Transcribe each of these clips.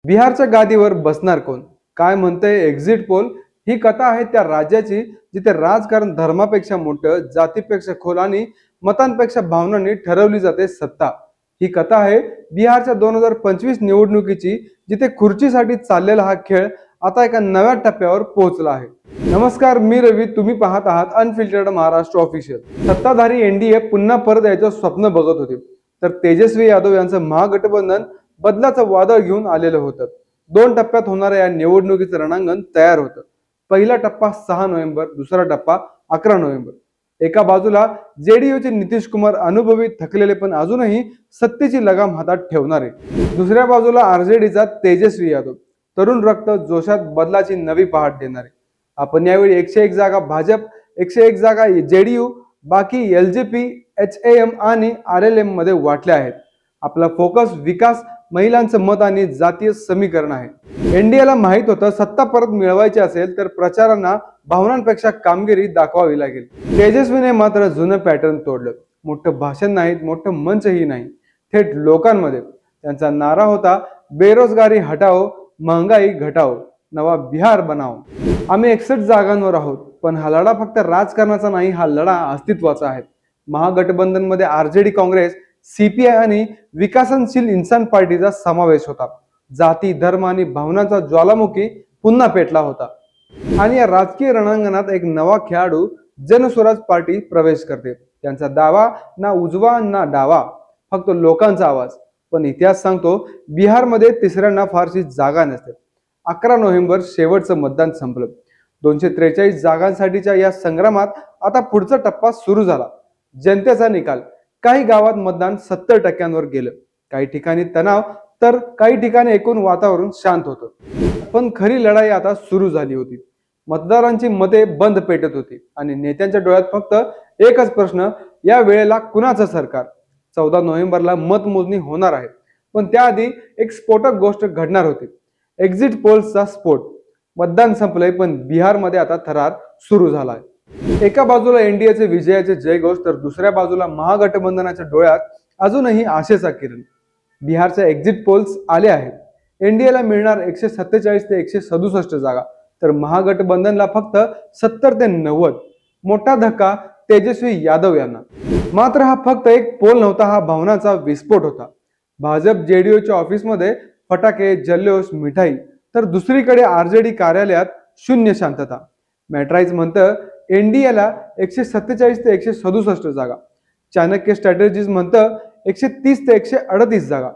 बिहारच्या गादीवर बसणार कोण? काय म्हणतंय एक्झिट पोल? ही कथा आहे त्या राज्याची जिथे राजकारण धर्मापेक्षा मोठं, जातीपेक्षा खोल आणि मतांपेक्षा भावनांनी ठरवली जाते सत्ता. ही कथा आहे बिहारच्या 2025 निवडणुकीची, जिथे खुर्चीसाठी चाललेला हा खेळ आता एका नव्या टप्प्यावर पोहोचला आहे. नमस्कार, मी रवी. तुम्ही पाहत आहात अनफिल्टर्ड महाराष्ट्र ऑफिशियल. सत्ताधारी एनडीए पुन्हा परत यायचं स्वप्न बघत होते, तर तेजस्वी यादव यांचं महागठबंधन बदलाचं वादळ घेऊन आलेलं होतं. 2 टप्प्यात होणाऱ्या या निवडणुकीचं रणांगण तयार होतं. पहिला टप्पा 6 नोव्हेंबर, दुसरा टप्पा 11 नोव्हेंबर. एका बाजूला जेडीयूचे नितीश कुमार, अनुभवी, थकलेले पण अजूनही सत्तेची लगाम हातात ठेवणारे. दुसऱ्या बाजूला आरजेडीचा तेजस्वी यादव, तरुण रक्त, जोशात बदलाची नवी पहाट देणारे. आपण यावेळी 101 जागा भाजप, 101 जागा जेडीयू, बाकी एलजेपी, एचएएम आणि आरएलएम मध्ये वाटले आहेत. आपला फोकस विकास, महिलांचं मत आणि जातीय समीकरण आहे. एनडीएला माहित होतं, सत्ता परत मिळवायची असेल तर प्रचारांना भावनांपेक्षा कामगिरी दाखवावी लागेल. तेजस्वीने मात्र जुनं पॅटर्न तोडलं. मोठं भाषण नाही, मोठं मंचही नाही, थेट लोकांमध्ये. त्यांचा नारा होता, बेरोजगारी हटाओ, महंगाई घटाओ, नवा बिहार बनाओ. आम्ही 61 जागांवर आहोत, पण हा लढा फक्त राजकारणाचा नाही, हा लढा अस्तित्वाचा आहे. महागठबंधन मध्ये आरजेडी, काँग्रेस, सीपीआय आणि विकासनशील इन्सान पार्टीचा समावेश होता. जाती, धर्म आणि भावनांचा ज्वालामुखी पुन्हा पेटला होता. आणि या राजकीय रणांगणात एक नवा खेळाडू, जनस्वराज पार्टी प्रवेश करते. त्यांचा दावा ना उजवा ना डावा, फक्त लोकांचा आवाज. पण इतिहास सांगतो, बिहारमध्ये तिसऱ्यांना फारशी जागा नसते. 11 नोव्हेंबर शेवटचं मतदान संपलं. 243 जागांसाठीच्या या संग्रामात आता पुढचा टप्पा सुरू झाला. जनतेचा निकाल. काही गावात मतदान 70% गेलं. काही ठिकाणी तणाव, तर काही ठिकाणी एकूण वातावरण शांत होतं. पण खरी लढाई आता सुरू झाली होती. मतदारांची मते बंद पेटत होती आणि नेत्यांच्या डोळ्यात फक्त एकच प्रश्न, या वेळेला कुणाचं सरकार? 14 नोव्हेंबरला मतमोजणी होणार आहे, पण त्याआधी एक स्फोटक गोष्ट घडणार होती. एक्झिट पोल्सचा स्फोट. मतदान संपलंय, पण बिहारमध्ये आता थरार सुरू झालाय. एका बाजूला एनडीएचे विजयाचे जयघोष, तर दुसऱ्या बाजूला महागठबंधनाच्या डोळ्यात अजूनही आशेचा किरण. बिहारच्या एक्झिट पोल्स आले आहेत. एनडीएला मिळणार 147 ते 167 जागा, तर महागठबंधनला फक्त 70 ते 90. मोठा धक्का तेजस्वी यादव यांना. मात्र हा फक्त एक पोल नव्हता, हा भावनाचा विस्फोट होता. भाजप जेडीयूच्या ऑफिसमध्ये फटाके, जल्लोष, मिठाई, तर दुसरीकडे आरजेडी कार्यालयात शून्य शांतता. मॅट्राईज म्हणतं एनडीएला 147 ते 167 जागा. चाणक्य स्ट्रॅटेजीज म्हणतं 130 ते 138 जागा.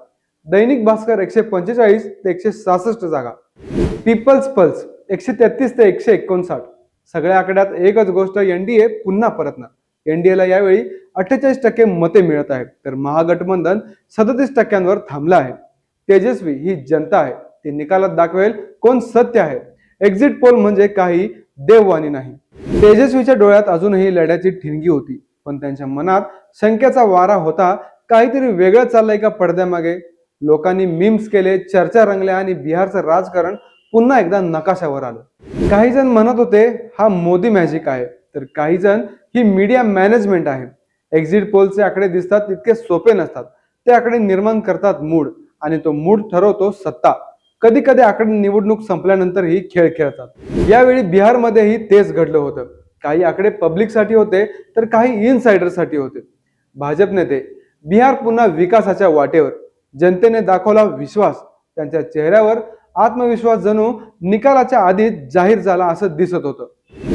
दैनिक भास्कर 145 ते 166 जागा. पीपल्स पल्स 133 ते 159. सगळ्या आकड्यात एकच गोष्ट, एनडीए पुन्हा परतणार. एनडीएला यावेळी 48% मते मिळत आहेत, तर महागठबंधन 37% थांबलं आहे. तेजस्वी ही जनता आहे, ती निकालात दाखवेल कोण सत्य आहे. एक्झिट पोल म्हणजे काही देववाणी नाही. तेजस्वीच्या डोळ्यात अजूनही लढ्याची ठिणगी होती, पण त्यांच्या मनात शंकेचा वारा होता. काहीतरी वेगळं चाललंय का पडद्यामागे? लोकांनी मीम्स केले, चर्चा रंगल्या आणि बिहारचं राजकारण पुन्हा एकदा नकाशावर आलं. काही जण म्हणत होते हा मोदी मॅजिक आहे, तर काही जण ही मीडिया मॅनेजमेंट आहे. एक्झिट पोलचे आकडे दिसतात तितके सोपे नसतात. ते आकडे निर्माण करतात मूड, आणि तो मूड ठरवतो सत्ता. कधी कधी आकडे निवडणूक संपल्यानंतरही खेळ खेळतात. यावेळी बिहारमध्येही तेच घडलं होतं. काही आकडे पब्लिकसाठी होते, तर काही इनसाइडरसाठी होते. भाजप नेते, बिहार पुन्हा विकासाच्या वाटेवर. जनतेने दाखवला विश्वास. त्यांच्या चेहऱ्यावर आत्मविश्वास जणू निकालाच्या आधीच जाहीर झाला असं दिसत होतं.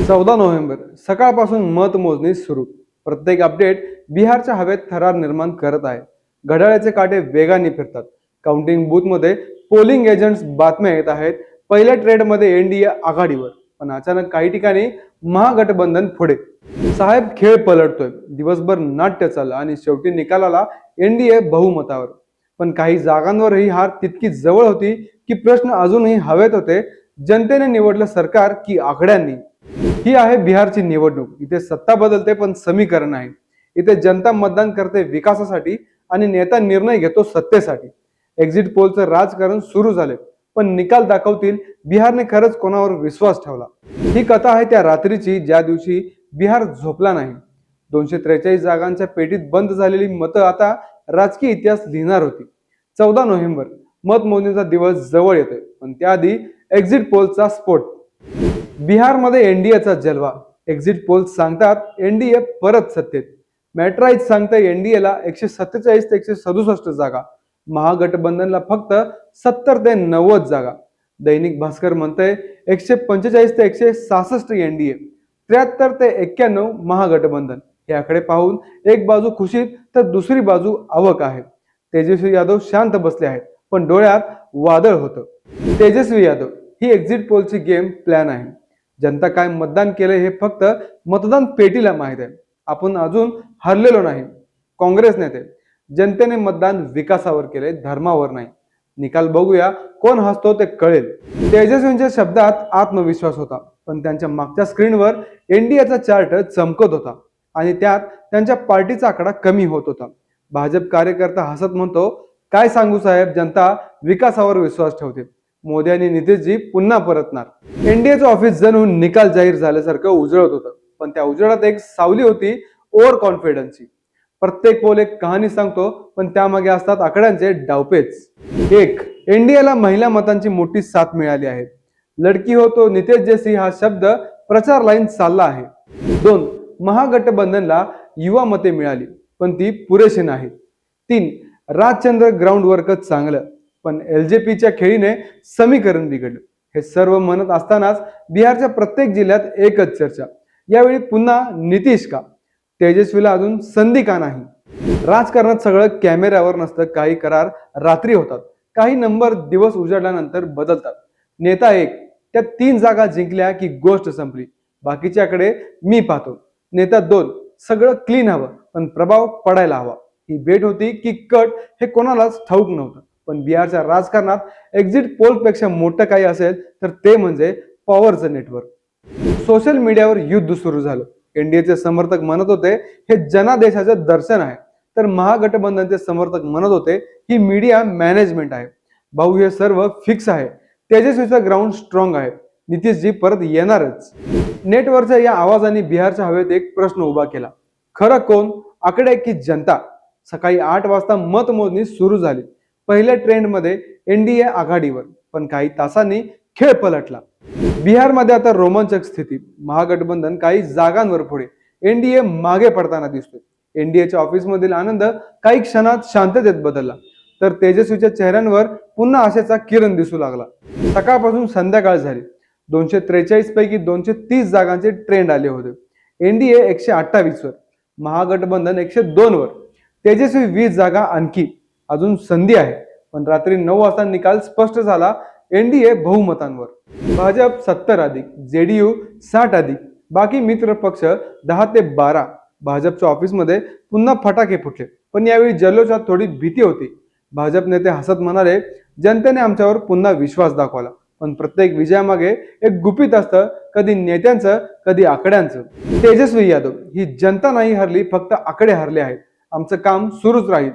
14 नोव्हेंबर सकाळपासून मतमोजणी सुरू. प्रत्येक अपडेट बिहारच्या हवेत थरार निर्माण करत आहे. घड्याळाचे काटे वेगाने फिरतात. काउंटिंग बूथमध्ये पोलिंग एजंट्स बातम्या येत आहेत. पहिल्या ट्रेडमध्ये एनडीए आघाडीवर, पण अचानक काही ठिकाणी महागठबंधन पुढे. साहेब खेळ पलटतोय. दिवसभर नाट्य चाललं आणि शेवटी निकालाला एनडीए बहुमतावर. पण काही जागांवरही हार तितकी जवळ होती की प्रश्न अजूनही हवेत होते. जनतेने निवडलं सरकार की आकड्यांनी? ही आहे बिहारची निवडणूक. इथे सत्ता बदलते, पण समीकरण आहे. इथे जनता मतदान करते विकासासाठी आणि नेता निर्णय घेतो सत्तेसाठी. एक्झिट पोलचं राजकारण सुरू झाले, पण निकाल दाखवतील बिहारने खरंच कोणावर विश्वास ठेवला. ही कथा आहे त्या रात्रीची, ज्या दिवशी बिहार झोपला नाही. 243 जागांच्या पेटीत बंद झालेली मतं आता राजकीय इतिहास लिहिणार होती. 14 नोव्हेंबर मतमोजणीचा दिवस जवळ येतोय, पण त्याआधी एक्झिट पोलचा स्फोट. बिहारमध्ये एनडीएचा जलवा. एक्झिट पोल्स सांगतात एनडीए परत सत्तेत. मॅट्राईज सांगते एनडीएला 147 ते 167 जागा, महागठबंधनला फक्त 70 ते 90 जागा. दैनिक भास्कर म्हणते 145 ते 166 एनडीए, 73 ते 91 महागठबंधन. हे आकडे पाहून एक बाजू खुशीत तर दुसरी बाजू अवक आहे. तेजस्वी यादव शांत बसले आहेत, पण डोळ्यात वादळ होतं. तेजस्वी यादव ही एक्झिट पोलची गेम प्लॅन आहे. जनता काय मतदान केले हे फक्त मतदान पेटीला माहित आहे. आपण अजून हरलेलो नाही. काँग्रेस नेते जनतेने मतदान विकासावर केले, धर्मावर नाही. निकाल बघूया, कोण हसतो ते कळेल. तेजस्वींच्या शब्दात आत्मविश्वास होता, पण त्यांच्या मागच्या स्क्रीनवर एनडीएचा चार्ट चमकत होता आणि त्यात त्यांच्या पार्टीचा आकडा कमी होत होता. भाजप कार्यकर्ता हसत म्हणतो, काय सांगू साहेब, जनता विकासावर विश्वास ठेवते. मोदी आणि नितीशजी पुन्हा परतणार. एनडीएचं ऑफिस जणू निकाल जाहीर झाल्यासारखं उजळत होतं, पण त्या उजळात एक सावली होती, ओव्हर कॉन्फिडन्सची. प्रत्येक पोल एक कहाणी सांगतो, पण त्यामागे असतात आकड्यांचे डावपेच. 1. एनडीएला महिला मतांची मोठी साथ मिळाली आहे. लडकी हो तो नितेश जैसी हा शब्द प्रचार लाईन चालला आहे. 2. महागठबंधनला युवा मते मिळाली, पण ती पुरेशी नाही. 3. राजचंद्र ग्राउंड वर्कच चांगलं, पण एलजेपीच्या खेळीने समीकरण बिघडलं. हे सर्व म्हणत असतानाच बिहारच्या प्रत्येक जिल्ह्यात एकच चर्चा, यावेळी पुन्हा नितीश का? तेजस्वीला अजून संधी का नाही? राजकारणात सगळं कॅमेऱ्यावर नसतं. काही करार रात्री होतात, काही नंबर दिवस उजाडल्यानंतर बदलतात. नेता 1, त्या 3 जागा जिंकल्या की गोष्ट संपली, बाकीच्याकडे मी पाहतो. नेता 2, सगळं क्लीन हवं, पण प्रभाव पडायला हवा. ही भेट होती की कट हे कोणालाच ठाऊक नव्हतं. पण बिहारच्या राजकारणात एक्झिट पोल पेक्षा मोठं काही असेल तर ते म्हणजे पॉवरचं नेटवर्क. सोशल मीडियावर युद्ध सुरू झालं. एनडीएचे समर्थक म्हणत होते हे जनादेशाचं दर्शन आहे, तर महागठबंधनचे समर्थक म्हणत होते ही मीडिया मॅनेजमेंट आहे. भाऊ, हे सर्व फिक्स आहे. तेजस्वीचा ग्राउंड स्ट्रॉंग आहे. नितीशजी परत येणारच. नेटवरच्या या आवाजाने बिहारच्या हवेत एक प्रश्न उभा केला, खरं कोण, आकडे की जनता? सकाळी 8 वाजता मतमोजणी सुरू झाली. पहिल्या ट्रेंडमध्ये एनडीए आघाडीवर, पण काही तासांनी खेळ पलटला. बिहारमध्ये आता रोमांचक स्थिती. महागठबंधन काही जागांवर पुढे, एनडीए मागे पडताना दिसतोय. एनडीएच्या ऑफिसमधील आनंद काही क्षणात शांततेत बदलला, तर तेजस्वीच्या चेहऱ्यांवर पुन्हा आशेचा किरण दिसू लागला. सकाळपासून संध्याकाळ झाली. 243 पैकी 230 जागांचे ट्रेंड आले होते. एनडीए 128 वर, महागठबंधन 102 वर, तेजस्वी 20 जागा आणखी. अजून संधी आहे, पण रात्री 9 वाजता निकाल स्पष्ट झाला. एनडीए बहुमतांवर. भाजप 70 अधिक, जेडीयू 60 अधिक, बाकी मित्र पक्ष 10 ते 12. भाजपच्या ऑफिसमध्ये पुन्हा फटाके फुटले, पण यावेळी जल्लोषात थोडी भीती होती. भाजप नेते हसत म्हणाले, जनतेने आमच्यावर पुन्हा विश्वास दाखवला. पण प्रत्येक विजयामागे एक गुपित असतं, कधी नेत्यांचं, कधी आकड्यांचं. तेजस्वी यादव ही जनता नाही हरली, फक्त आकडे हरले आहेत. आमचं काम सुरूच राहील.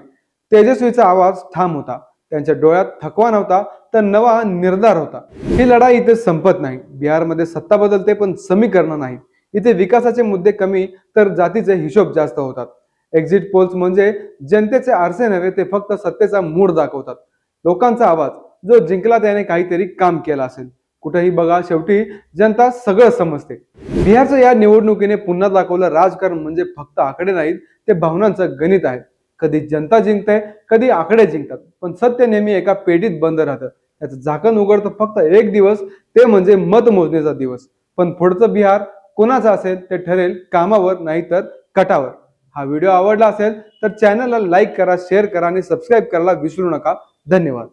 तेजस्वीचा आवाज ठाम होता. त्यांच्या डोळ्यात थकवा नव्हता, तर नवा निर्धार होता. ही लढाई इथे संपत नाही. बिहारमध्ये सत्ता बदलते, पण समीकरण नाही. इथे विकासाचे मुद्दे कमी तर जातीचे हिशोब जास्त होतात. एक्झिट पोल्स म्हणजे जनतेचे आरसे नव्हे, ते फक्त सत्तेचा मूड दाखवतात. लोकांचा आवाज, जो जिंकला त्याने काहीतरी काम केलं असेल. कुठेही बघा, शेवटी जनता सगळं समजते. बिहारच्या या निवडणुकीने पुन्हा दाखवलं, राजकारण म्हणजे फक्त आकडे नाहीत, ते भावनांचं गणित आहे. कधी जनता जिंकते, कधी आकडे जिंकतात, पण सत्य नेहमी एका पेटीत बंद राहतं. त्याचं झाकण उघडतं फक्त एक दिवस, ते म्हणजे मतमोजणीचा दिवस. पण पुढचं बिहार कोणाचं असेल ते ठरेल कामावर, नाही तर कटावर. हा व्हिडिओ आवडला असेल तर चॅनलला लाईक करा, शेअर करा आणि सबस्क्राईब करायला विसरू नका. धन्यवाद.